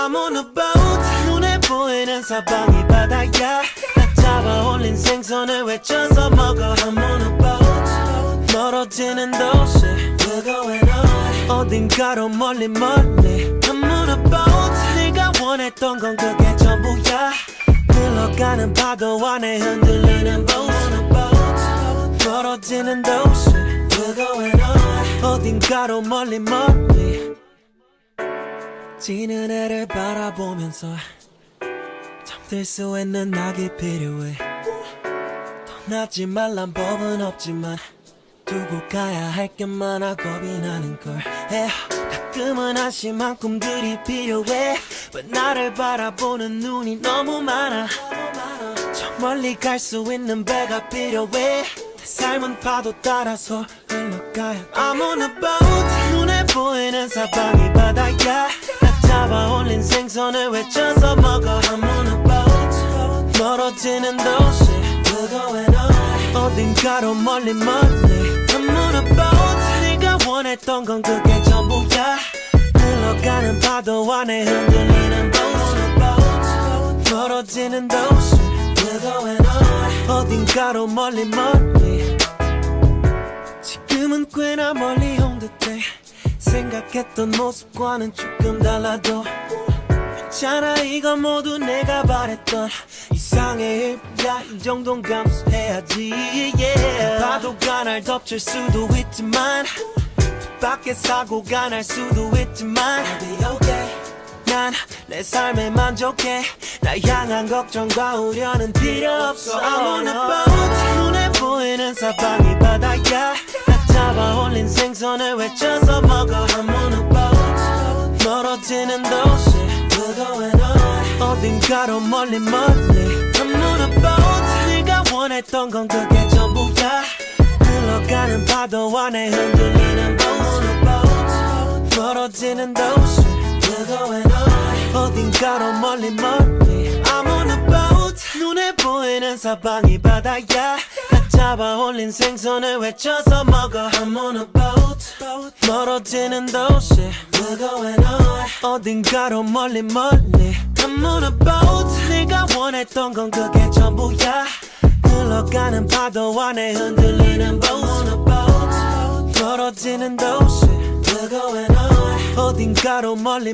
I'm on a boat 눈에 보이는 사방이 바다야 다 잡아 올린 생선을 외쳐서 먹어 I'm on a boat 멀어지는 도시 We're going on 어딘가로 멀리 I'm on a boat 네가 원했던 건 그게 전부야 흘러가는 파도 안에 흔들리는 boat I'm on a boat 멀어지는 도시 We're going on 어딘가로 멀리 지는 해를 바라보면서 잠들 수 있는 낙이 필요해 떠나지 말란 법은 없지만 두고 가야 할 게 많아 겁이 나는걸 가끔은 한심한 꿈들이 필요해 But 나를 바라보는 눈이 너무 많아 저 멀리 갈 수 있는 배가 필요해 내 삶은 파도 따라서 흘러가야 I'm on a boat 눈에 보이는 사방이 바다야 잡아 올린 생선을 외쳐서 먹어 I'm on a boat 멀어지는 도시 We're going on 어딘가로 멀리 I'm on a boat 네가 원했던 건 그게 전부야 흘러가는 파도 안에 흔들리는 boat I'm on a boat 멀어지는 도시 We're going on 어딘가로 멀리 지금은 꽤나 멀리 온 듯해 생각했던 모습과는 조금 달라도 괜찮아 이건 모두 내가 바랬던 이상의 일이야 이 정도는 감수해야지 yeah. 파도가 날 덮칠 수도 있지만 밖에 사고가 날 수도 있지만 I'll be okay 난 내 삶에 만족해 나 향한 걱정과 우려는 필요 없어 I'm on a boat 눈에 보이는 사방이 바다야 잡아 올린 생선을 외쳐서 먹어 I'm on a boat 멀어지는 도시 We're going on 어딘가로 멀리 I'm on a boat 네가 원했던 건 그게 전부야 흘러가는 파도 안에 흔들리는 boat I'm on a boat 멀어지는 도시 We're going on 어딘가로 멀리 I'm on a boat 눈에 보이는 사방이 바다야 잡아 올린 생선을 외쳐서 먹어 I'm on a boat 멀어지는 도시 We're going on 어딘가로 멀리 I'm on a boat 네가 원했던 건 그게 전부야 흘러가는 파도 안에 흔들리는 boat I'm on a boat 멀어지는 도시 We're going on 어딘가로 멀리